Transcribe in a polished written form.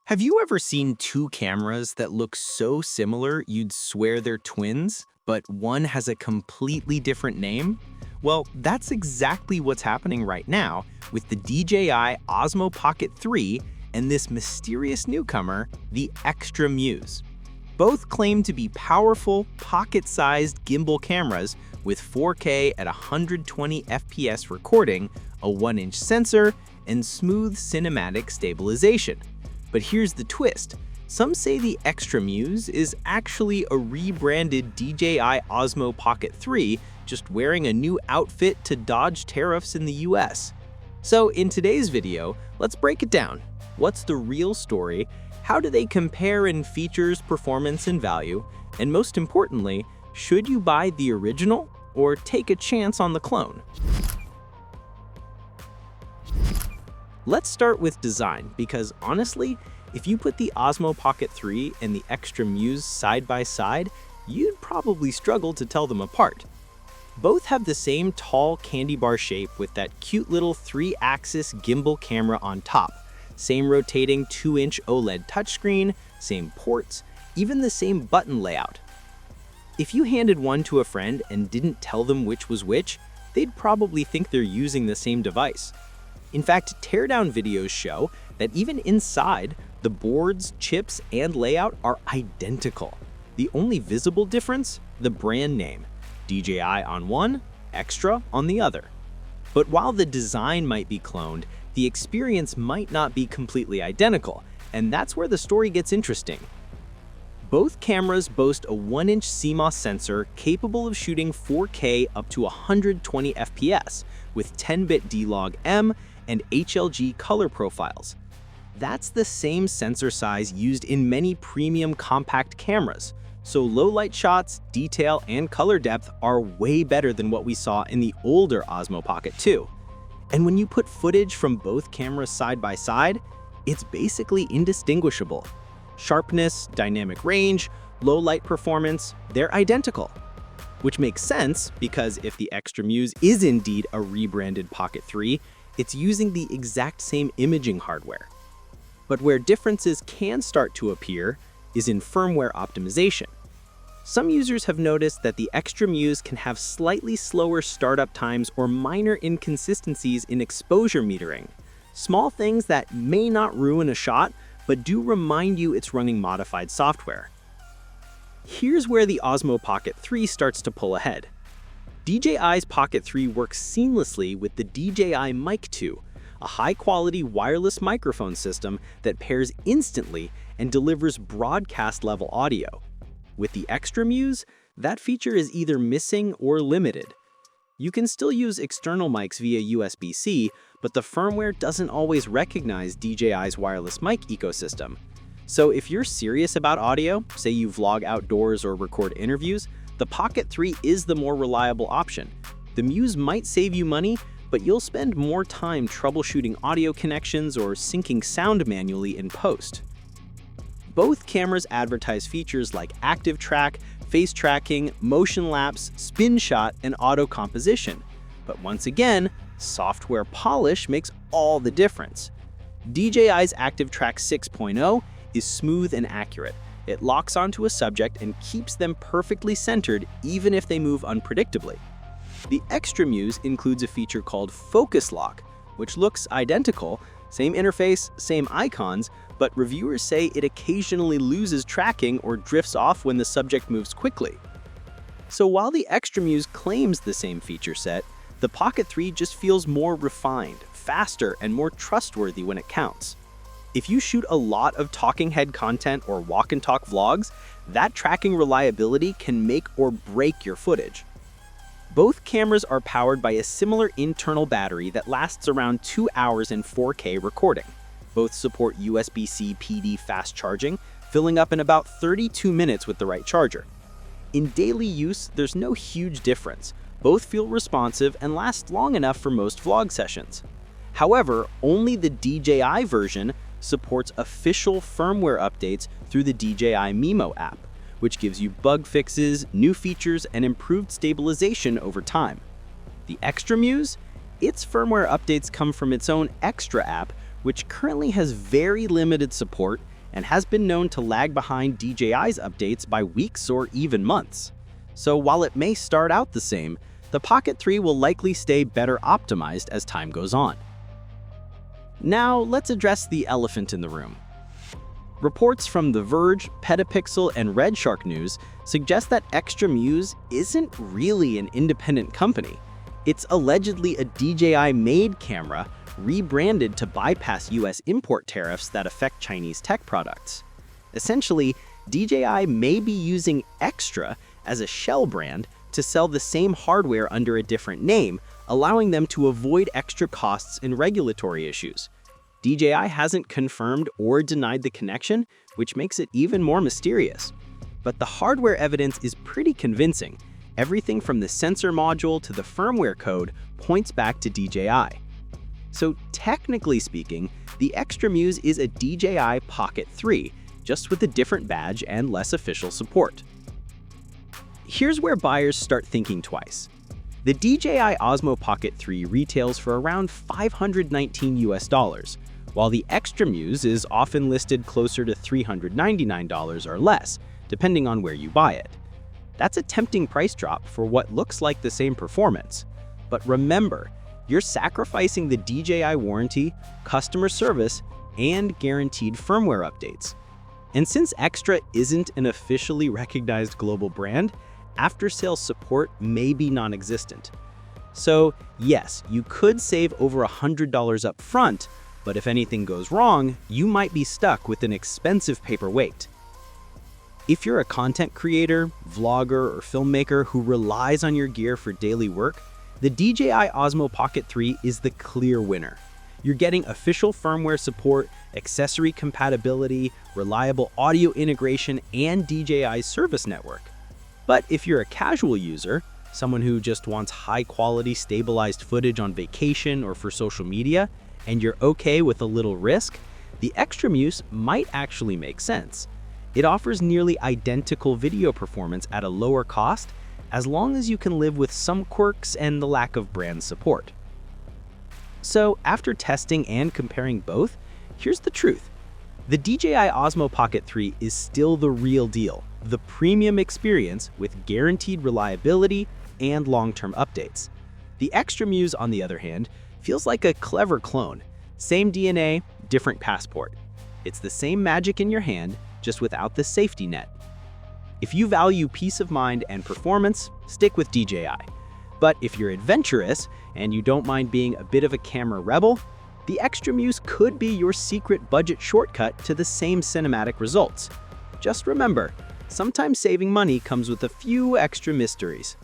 Have you ever seen two cameras that look so similar you'd swear they're twins, but one has a completely different name? Well, that's exactly what's happening right now with the DJI Osmo Pocket 3 and this mysterious newcomer, the Extra Muse. Both claim to be powerful, pocket-sized gimbal cameras with 4K at 120 FPS recording, a 1-inch sensor, and smooth cinematic stabilization. But here's the twist. Some say the Extra Muse is actually a rebranded DJI Osmo Pocket 3, just wearing a new outfit to dodge tariffs in the US. So in today's video, let's break it down. What's the real story? How do they compare in features, performance, and value? And most importantly, should you buy the original or take a chance on the clone? Let's start with design, because honestly, if you put the Osmo Pocket 3 and the Extra Muse side by side, you'd probably struggle to tell them apart. Both have the same tall candy bar shape with that cute little 3-axis gimbal camera on top, same rotating 2-inch OLED touchscreen, same ports, even the same button layout. If you handed one to a friend and didn't tell them which was which, they'd probably think they're using the same device. In fact, teardown videos show that even inside, the boards, chips, and layout are identical. The only visible difference? The brand name. DJI on one, Extra on the other. But while the design might be cloned, the experience might not be completely identical, and that's where the story gets interesting. Both cameras boast a 1-inch CMOS sensor capable of shooting 4K up to 120 FPS with 10-bit D-Log-M and HLG color profiles. That's the same sensor size used in many premium compact cameras, so low light shots, detail, and color depth are way better than what we saw in the older Osmo Pocket 2. And when you put footage from both cameras side by side, it's basically indistinguishable. Sharpness, dynamic range, low light performance, they're identical. Which makes sense because if the Extra Muse is indeed a rebranded Pocket 3, it's using the exact same imaging hardware. But where differences can start to appear is in firmware optimization. Some users have noticed that the Extra Muse can have slightly slower startup times or minor inconsistencies in exposure metering. Small things that may not ruin a shot, but do remind you it's running modified software. Here's where the Osmo Pocket 3 starts to pull ahead. DJI's Pocket 3 works seamlessly with the DJI Mic 2, a high-quality wireless microphone system that pairs instantly and delivers broadcast-level audio. With the Extra Muse, that feature is either missing or limited. You can still use external mics via USB-C, but the firmware doesn't always recognize DJI's wireless mic ecosystem. So if you're serious about audio, say you vlog outdoors or record interviews, the Pocket 3 is the more reliable option. The Muse might save you money, but you'll spend more time troubleshooting audio connections or syncing sound manually in post. Both cameras advertise features like active track, face tracking, motion lapse, spin shot, and auto composition. But once again, software polish makes all the difference. DJI's Active Track 6.0 is smooth and accurate. It locks onto a subject and keeps them perfectly centered even if they move unpredictably. The Extra Muse includes a feature called Focus Lock, which looks identical, same interface, same icons, but reviewers say it occasionally loses tracking or drifts off when the subject moves quickly. So while the Extra Muse claims the same feature set, the Pocket 3 just feels more refined, faster, and more trustworthy when it counts. If you shoot a lot of talking head content or walk and talk vlogs, that tracking reliability can make or break your footage. Both cameras are powered by a similar internal battery that lasts around 2 hours in 4K recording. Both support USB-C PD fast charging, filling up in about 32 minutes with the right charger. In daily use, there's no huge difference. Both feel responsive and last long enough for most vlog sessions. However, only the DJI version supports official firmware updates through the DJI Mimo app, which gives you bug fixes, new features, and improved stabilization over time. The Extra Muse? Its firmware updates come from its own Extra app, which currently has very limited support and has been known to lag behind DJI's updates by weeks or even months. So while it may start out the same, the Pocket 3 will likely stay better optimized as time goes on. Now, let's address the elephant in the room. Reports from The Verge, Petapixel, and RedShark News suggest that Extra Muse isn't really an independent company. It's allegedly a DJI-made camera rebranded to bypass US import tariffs that affect Chinese tech products. Essentially, DJI may be using Extra as a shell brand to sell the same hardware under a different name, allowing them to avoid extra costs and regulatory issues. DJI hasn't confirmed or denied the connection, which makes it even more mysterious. But the hardware evidence is pretty convincing. Everything from the sensor module to the firmware code points back to DJI. So technically speaking, the Extra Muse is a DJI Pocket 3, just with a different badge and less official support. Here's where buyers start thinking twice. The DJI Osmo Pocket 3 retails for around $519 US, while the Extra Muse is often listed closer to $399 or less, depending on where you buy it. That's a tempting price drop for what looks like the same performance. But remember, you're sacrificing the DJI warranty, customer service, and guaranteed firmware updates. And since Extra isn't an officially recognized global brand, after-sales support may be non-existent. So yes, you could save over $100 up front, but if anything goes wrong, you might be stuck with an expensive paperweight. If you're a content creator, vlogger, or filmmaker who relies on your gear for daily work, the DJI Osmo Pocket 3 is the clear winner. You're getting official firmware support, accessory compatibility, reliable audio integration, and DJI's service network. But if you're a casual user, someone who just wants high-quality stabilized footage on vacation or for social media, and you're okay with a little risk, the Extra Muse might actually make sense. It offers nearly identical video performance at a lower cost, as long as you can live with some quirks and the lack of brand support. So after testing and comparing both, here's the truth. The DJI Osmo Pocket 3 is still the real deal, the premium experience with guaranteed reliability and long-term updates. The Extra Muse, on the other hand, feels like a clever clone. Same DNA, different passport. It's the same magic in your hand, just without the safety net. If you value peace of mind and performance, stick with DJI. But if you're adventurous and you don't mind being a bit of a camera rebel, the Extra Muse could be your secret budget shortcut to the same cinematic results. Just remember, sometimes saving money comes with a few extra mysteries.